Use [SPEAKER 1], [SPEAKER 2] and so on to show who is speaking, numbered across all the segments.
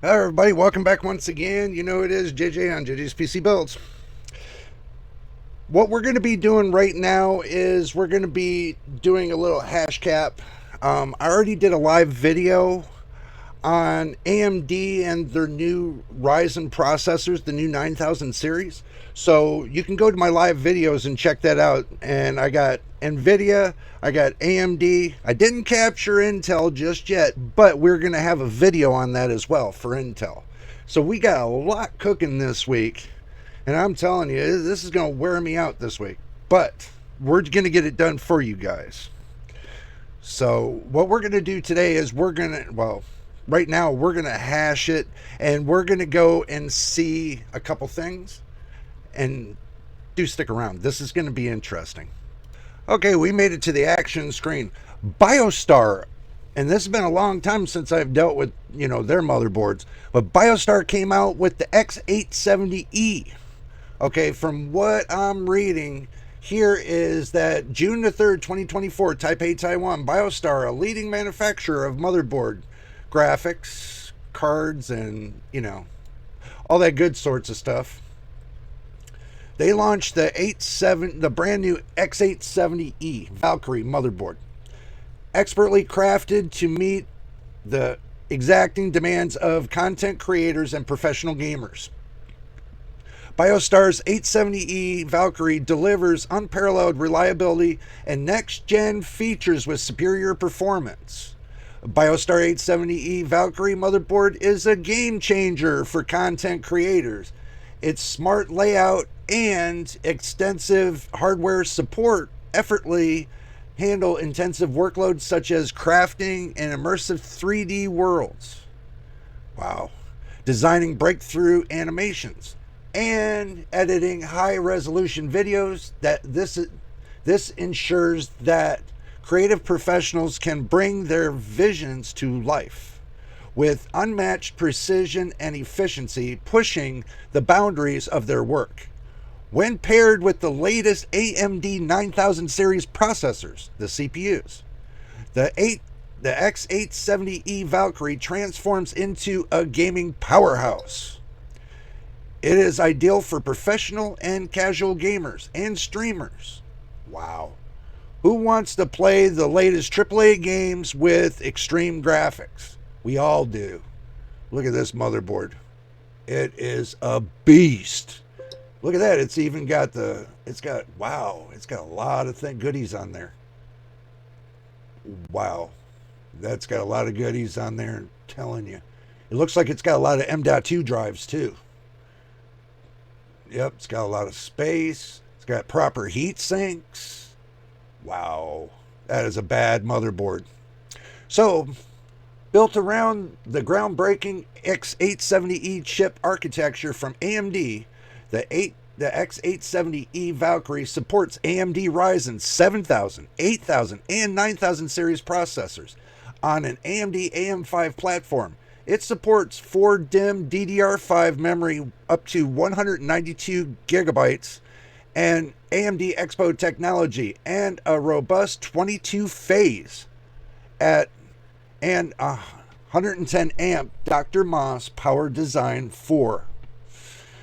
[SPEAKER 1] Hi everybody, welcome back once again. You know it is JJ on JJ's PC Builds. What we're going to be doing right now is we're going to be doing a little hash cap. I already did a live video on AMD and their new Ryzen processors, the new 9000 series. So you can go to my live videos and check that out. And I got NVIDIA, I got AMD. I didn't capture Intel just yet, but we're going to have a video on that as well for Intel. So we got a lot cooking this week. And I'm telling you, this is going to wear me out this week. But we're going to get it done for you guys. So what we're going to do today is right now we're going to hash it and we're going to go and see a couple things, and do stick around. This is going to be interesting. Okay, we made it to the action screen. BioStar, and this has been a long time since I've dealt with, their motherboards, but BioStar came out with the X870E. Okay, from what I'm reading, here is that June the 3rd, 2024, Taipei, Taiwan, BioStar, a leading manufacturer of motherboard graphics, cards, and, all that good sorts of stuff. They launched the brand new X870E Valkyrie motherboard, expertly crafted to meet the exacting demands of content creators and professional gamers. BioStar's 870E Valkyrie delivers unparalleled reliability and next-gen features with superior performance. BioStar 870E Valkyrie motherboard is a game changer for content creators. Its smart layout and extensive hardware support effortlessly handle intensive workloads such as crafting and immersive 3D worlds. Wow. Designing breakthrough animations and editing high-resolution videos. This ensures that creative professionals can bring their visions to life with unmatched precision and efficiency, pushing the boundaries of their work. When paired with the latest AMD 9000 series processors, the CPUs, the X870E Valkyrie transforms into a gaming powerhouse. It is ideal for professional and casual gamers and streamers. Wow. Who wants to play the latest AAA games with extreme graphics? We all do. Look at this motherboard. It is a beast. Look at that. It's got a lot of goodies on there. Wow. That's got a lot of goodies on there, I'm telling you. It looks like it's got a lot of M.2 drives too. Yep, it's got a lot of space. It's got proper heat sinks. Wow, that is a bad motherboard. So, built around the groundbreaking X870E chip architecture from AMD, the X870E Valkyrie supports AMD Ryzen 7000, 8000, and 9000 series processors on an AMD AM5 platform. It supports 4 DIMM DDR5 memory up to 192 gigabytes and AMD Expo technology, and a robust 22 phase and 110 amp Dr. Moss power design for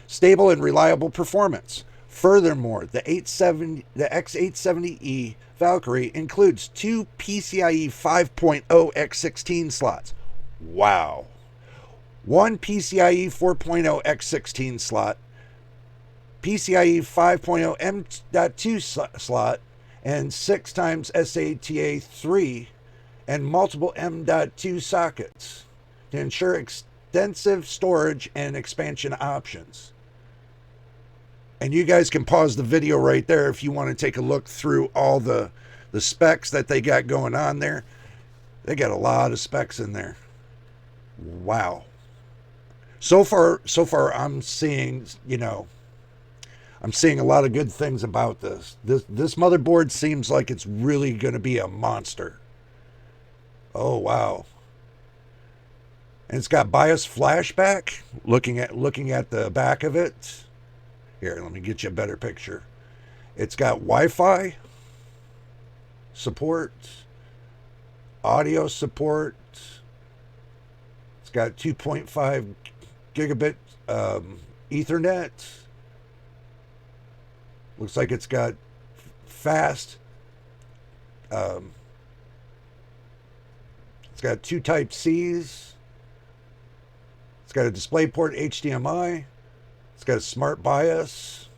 [SPEAKER 1] stable and reliable performance. Furthermore, the X870E Valkyrie includes 2 PCIe 5.0 X16 slots. Wow. 1 PCIe 4.0 X16 slot, PCIe 5.0 M.2 slot, and 6 times SATA 3 and multiple M.2 sockets to ensure extensive storage and expansion options. And you guys can pause the video right there if you want to take a look through all the specs that they got going on there. They got a lot of specs in there. Wow. So far I'm seeing, I'm seeing a lot of good things about this. This motherboard seems like it's really going to be a monster. Oh, wow. And it's got BIOS flashback. Looking at the back of it. Here, let me get you a better picture. It's got Wi-Fi support, audio support. It's got 2.5 gigabit Ethernet. Looks like it's got fast. It's got 2 Type-Cs. It's got a DisplayPort HDMI. It's got a smart BIOS.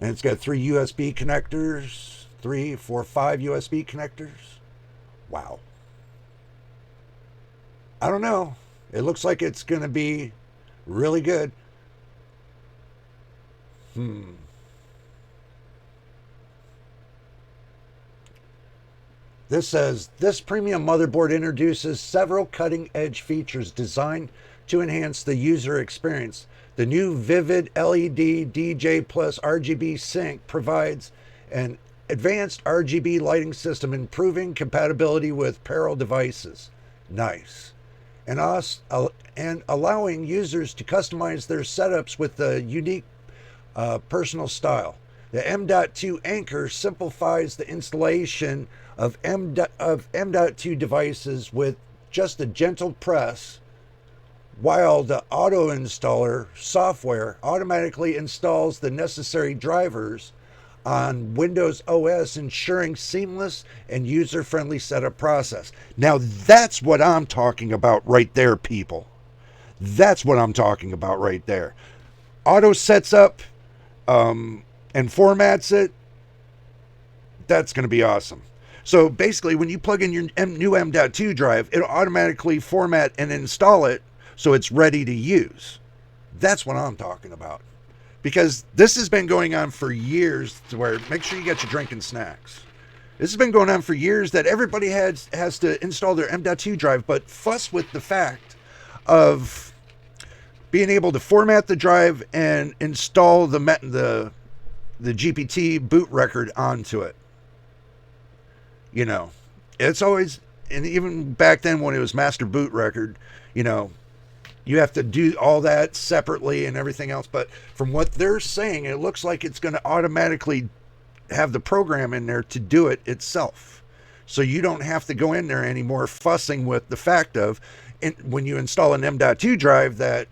[SPEAKER 1] And it's got 3 USB connectors. 3, 4, 5 USB connectors. Wow. I don't know. It looks like it's going to be really good. This says, this premium motherboard introduces several cutting-edge features designed to enhance the user experience. The new Vivid LED DJ Plus RGB sync provides an advanced RGB lighting system, improving compatibility with parallel devices. Nice. And allowing users to customize their setups with a unique personal style. The M.2 Anchor simplifies the installation of M.2 devices with just a gentle press, while the auto installer software automatically installs the necessary drivers on Windows OS, ensuring seamless and user-friendly setup process. Now that's what I'm talking about right there, people. That's what I'm talking about right there. Auto sets up and formats it. That's going to be awesome. So basically, when you plug in your new M.2 drive, it'll automatically format and install it so it's ready to use. That's what I'm talking about. Because this has been going on for years, to where make sure you get your drink and snacks. This has been going on for years that everybody has to install their M.2 drive, but fuss with the fact of being able to format the drive and install the GPT boot record onto it. You know, it's always, and even back then when it was master boot record, you know, you have to do all that separately and everything else. But from what they're saying, it looks like it's going to automatically have the program in there to do it itself. So you don't have to go in there anymore fussing with the fact of when you install an M.2 drive that,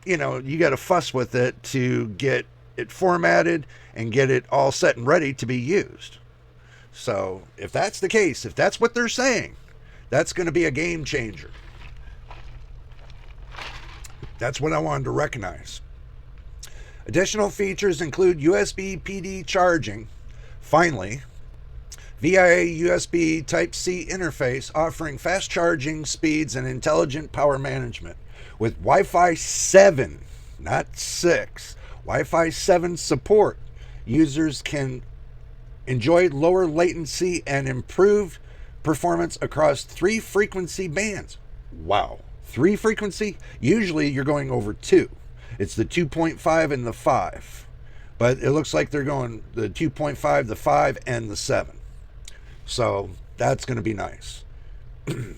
[SPEAKER 1] you know, you got to fuss with it to get it formatted and get it all set and ready to be used. So if that's the case, if that's what they're saying, that's going to be a game changer. That's what I wanted to recognize. Additional features include USB PD charging, finally, via USB Type-C interface offering fast charging speeds and intelligent power management. With Wi-Fi 7, not 6, Wi-Fi 7 support, users can enjoy lower latency and improved performance across 3 frequency bands. Wow. 3 frequency? Usually you're going over 2. It's the 2.5 and the 5. But it looks like they're going the 2.5, the 5, and the 7. So that's going to be nice. The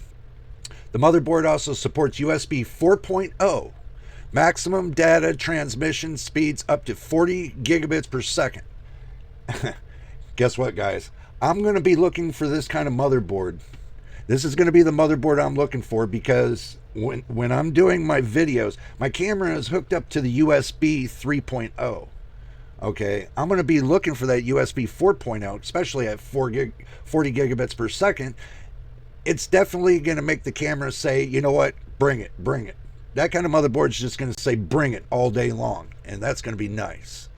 [SPEAKER 1] motherboard also supports USB 4.0. Maximum data transmission speeds up to 40 gigabits per second. Guess what, guys? I'm going to be looking for this kind of motherboard. This is going to be the motherboard I'm looking for, because when I'm doing my videos, my camera is hooked up to the USB 3.0. Okay, I'm going to be looking for that USB 4.0, especially at 40 gigabits per second. It's definitely going to make the camera say, you know what, bring it, bring it. That kind of motherboard is just going to say bring it all day long, and that's going to be nice.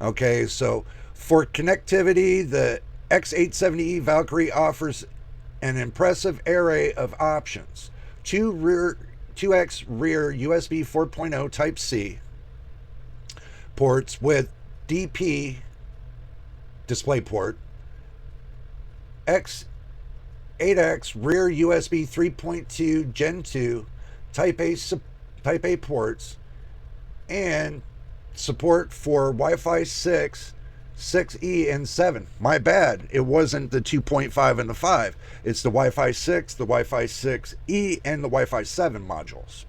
[SPEAKER 1] Okay, so for connectivity, the X870E Valkyrie offers an impressive array of options. 2x rear USB 4.0 Type-C ports with DP DisplayPort, 8x rear USB 3.2 Gen 2 Type A ports, and support for Wi-Fi 6, 6E, and 7. My bad, it wasn't the 2.5 and the 5. It's the Wi-Fi 6, the Wi-Fi 6E, and the Wi-Fi 7 modules.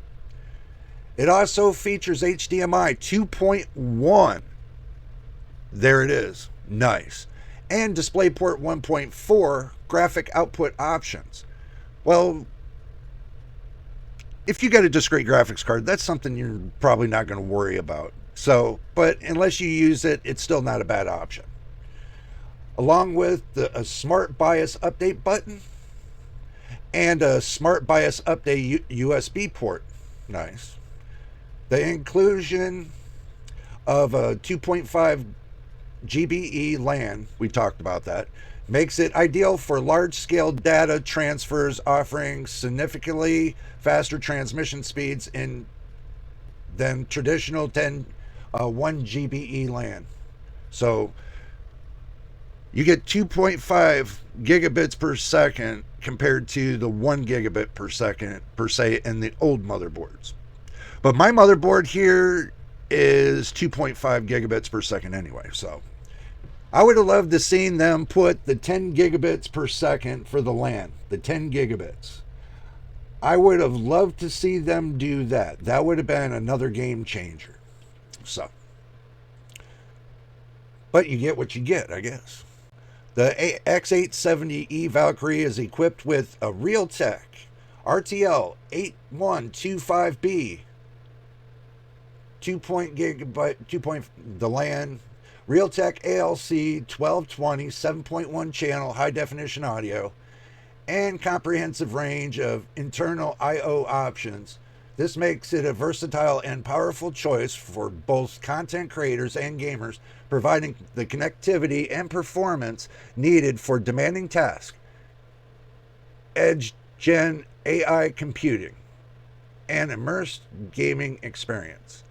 [SPEAKER 1] It also features HDMI 2.1. There it is. Nice. And DisplayPort 1.4 graphic output options. Well, if you got a discrete graphics card, that's something you're probably not going to worry about. So, but unless you use it, it's still not a bad option. Along with a smart BIOS update button and a smart BIOS update USB port. Nice. The inclusion of a 2.5 GBE LAN, we talked about that, makes it ideal for large-scale data transfers, offering significantly faster transmission speeds than traditional 1 GBE LAN. So you get 2.5 gigabits per second compared to the 1 gigabit per second per se in the old motherboards. But my motherboard here is 2.5 gigabits per second anyway, so I would have loved to seen them put the 10 gigabits per second for the LAN, the 10 gigabits. I would have loved to see them do that. That would have been another game changer. So, but you get what you get, I guess. The X870E Valkyrie is equipped with a Realtek RTL 8125B 2 the LAN, Realtek ALC 1220 7.1 channel high definition audio, and comprehensive range of internal I/O options. This makes it a versatile and powerful choice for both content creators and gamers, providing the connectivity and performance needed for demanding tasks, edge gen AI computing, and immersed gaming experience.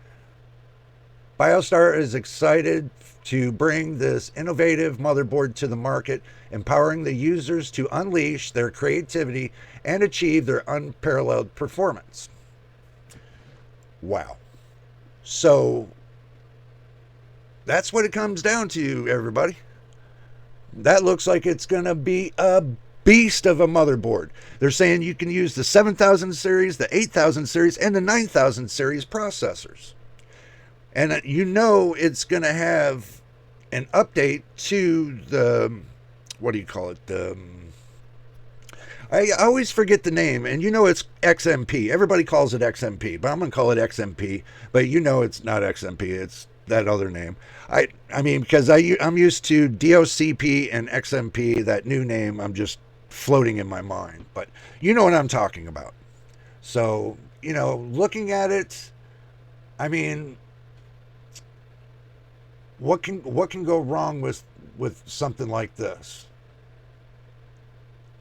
[SPEAKER 1] BioStar is excited to bring this innovative motherboard to the market, empowering the users to unleash their creativity and achieve their unparalleled performance. Wow. So that's what it comes down to, everybody. That looks like it's going to be a beast of a motherboard. They're saying you can use the 7000 series, the 8000 series, and the 9000 series processors. And you know it's going to have an update to the, what do you call it? I always forget the name, and you know it's XMP. Everybody calls it XMP, but I'm going to call it XMP. But you know it's not XMP. It's that other name. I mean, because I'm used to DOCP and XMP, that new name. I'm just floating in my mind. But you know what I'm talking about. So, you know, looking at it, I mean, what can go wrong with something like this?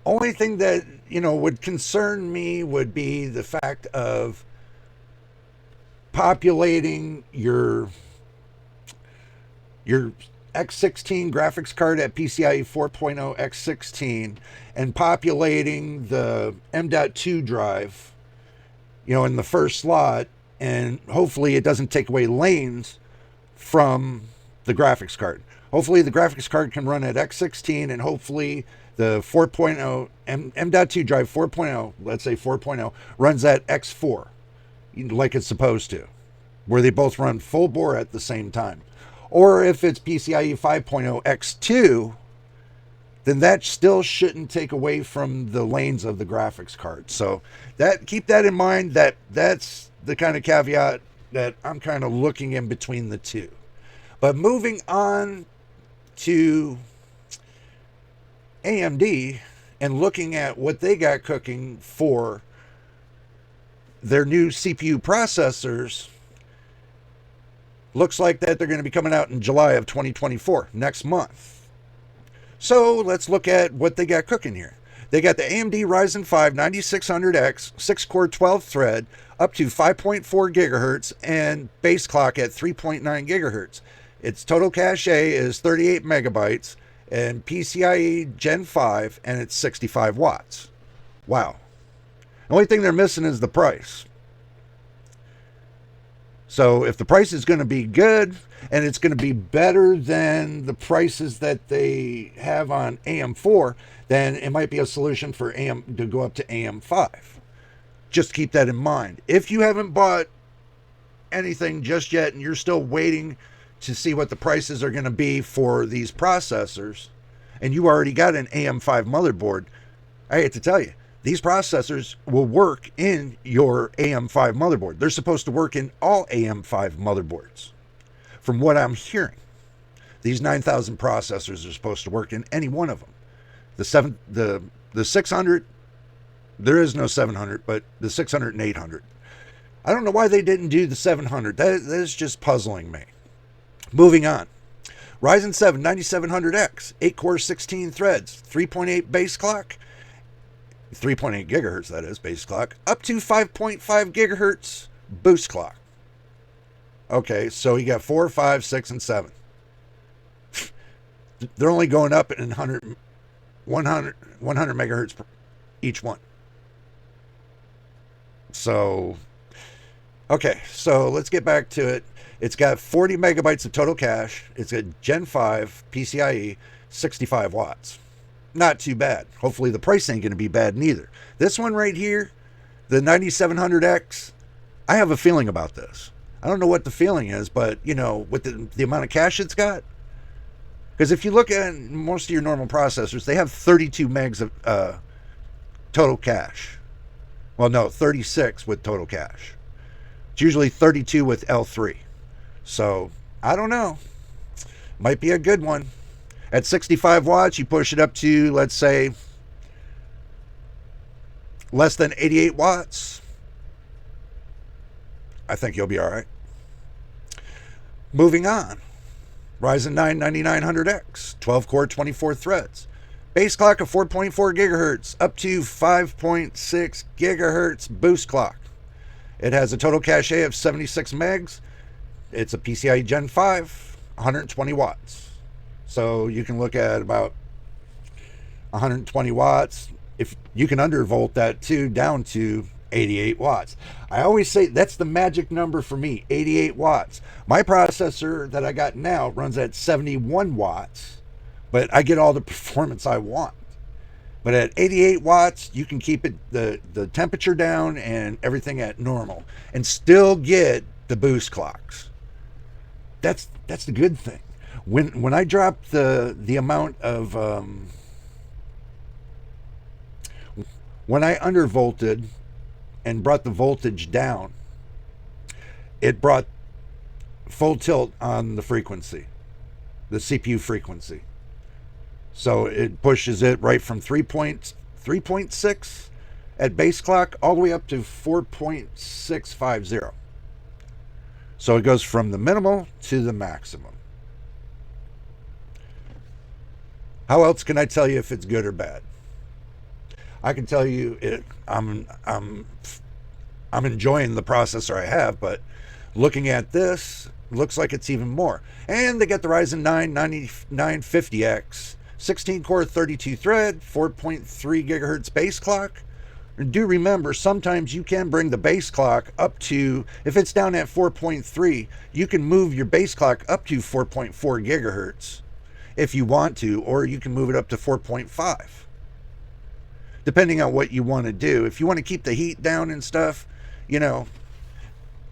[SPEAKER 1] Only thing that, you know, would concern me would be the fact of populating your X16 graphics card at PCIe 4.0 X16 and populating the M.2 drive, you know, in the first slot, and hopefully it doesn't take away lanes from the graphics card. Hopefully the graphics card can run at X16, and hopefully the 4.0 M.2 drive 4.0, let's say 4.0, runs at X4 like it's supposed to, where they both run full bore at the same time. Or if it's PCIe 5.0 X2, then that still shouldn't take away from the lanes of the graphics card. So that, keep that in mind. That's the kind of caveat that I'm kind of looking in between the two. But moving on to AMD and looking at what they got cooking for their new CPU processors, looks like that they're going to be coming out in July of 2024, next month. So let's look at what they got cooking here. They got the AMD Ryzen 5 9600X, 6-core 12-thread, up to 5.4 gigahertz, and base clock at 3.9 gigahertz. Its total cache is 38 megabytes, and PCIe Gen 5, and it's 65 watts. Wow. The only thing they're missing is the price. So if the price is going to be good, and it's going to be better than the prices that they have on AM4, then it might be a solution for AM to go up to AM5. Just keep that in mind. If you haven't bought anything just yet, and you're still waiting to see what the prices are going to be for these processors, and you already got an AM5 motherboard, I hate to tell you, these processors will work in your AM5 motherboard. They're supposed to work in all AM5 motherboards. From what I'm hearing, these 9000 processors are supposed to work in any one of them. The 600, there is no 700, but the 600 and 800. I don't know why they didn't do the 700. That is just puzzling me. Moving on. Ryzen 7 9700X, 8-core, 16 threads, 3.8 base clock, 3.8 gigahertz, that is, base clock, up to 5.5 gigahertz boost clock. Okay, so you got 4, 5, 6, and 7. They're only going up in 100 megahertz each one. So, okay, so let's get back to it. It's got 40 megabytes of total cache. It's a Gen 5 PCIe, 65 watts. Not too bad. Hopefully the price ain't going to be bad neither. This one right here, the 9700X, I have a feeling about this. I don't know what the feeling is, but, you know, with the amount of cache it's got. Because if you look at most of your normal processors, they have 32 megs of total cache. Well, no, 36 with total cache. It's usually 32 with L3. So, I don't know. Might be a good one. At 65 watts, you push it up to, let's say, less than 88 watts. I think you'll be all right. Moving on. Ryzen 9 9900X, 12-core, 24 threads. Base clock of 4.4 gigahertz, up to 5.6 gigahertz boost clock. It has a total cache of 76 megs. It's a PCIe Gen 5, 120 watts. So you can look at about 120 watts. If you can undervolt that too down to 88 watts. I always say that's the magic number for me, 88 watts. My processor that I got now runs at 71 watts, but I get all the performance I want. But at 88 watts, you can keep it the temperature down and everything at normal and still get the boost clocks. That's the good thing. When I dropped the amount of when I undervolted and brought the voltage down, it brought full tilt on the frequency, the CPU frequency. So it pushes it right from 3.6 at base clock all the way up to 4.650. So it goes from the minimal to the maximum. How else can I tell you if it's good or bad? I can tell you I'm enjoying the processor I have, but looking at this, looks like it's even more. And they got the Ryzen 9 9950X, 16-core, 32 thread, 4.3 gigahertz base clock. And do remember, sometimes you can bring the base clock up to, if it's down at 4.3, you can move your base clock up to 4.4 gigahertz if you want to, or you can move it up to 4.5. Depending on what you want to do. If you want to keep the heat down and stuff, you know,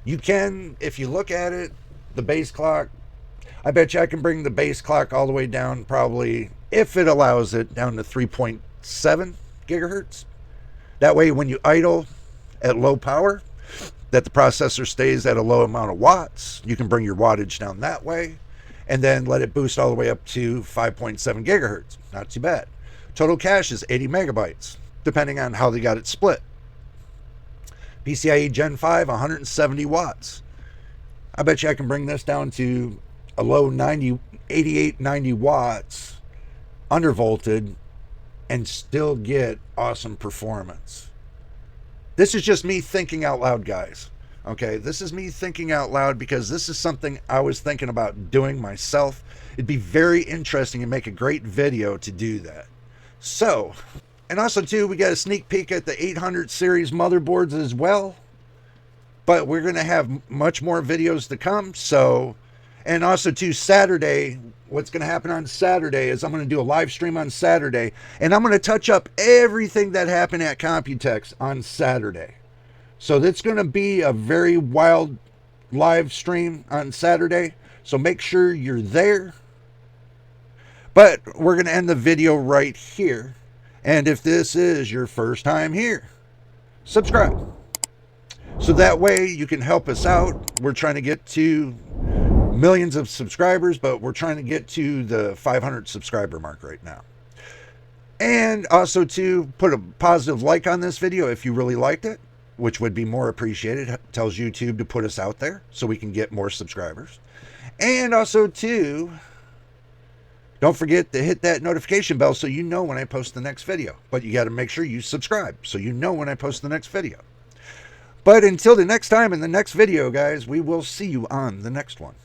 [SPEAKER 1] you can. If you look at it, the base clock, I bet you I can bring the base clock all the way down, probably, if it allows it, down to 3.7 gigahertz. That way when you idle at low power, that the processor stays at a low amount of watts, you can bring your wattage down that way, and then let it boost all the way up to 5.7 gigahertz. Not too bad. Total cache is 80 megabytes, depending on how they got it split. PCIe Gen 5, 170 watts. I bet you I can bring this down to a low 88, 90 watts, undervolted, and still get awesome performance. This is just me thinking out loud, guys. Okay, this is me thinking out loud because this is something I was thinking about doing myself. It'd be very interesting and make a great video to do that. So, and also too, we got a sneak peek at the 800 series motherboards as well. But we're going to have much more videos to come. So, and also too, Saturday, what's going to happen on Saturday is I'm going to do a live stream on Saturday. And I'm going to touch up everything that happened at Computex on Saturday. So that's going to be a very wild live stream on Saturday. So make sure you're there. But we're going to end the video right here. And if this is your first time here, subscribe. So that way you can help us out. We're trying to get to millions of subscribers, but we're trying to get to the 500 subscriber mark right now. And also to put a positive like on this video if you really liked it, which would be more appreciated. It tells YouTube to put us out there so we can get more subscribers. And also to don't forget to hit that notification bell so you know when I post the next video. But you got to make sure you subscribe so you know when I post the next video. But until the next time in the next video, guys, we will see you on the next one.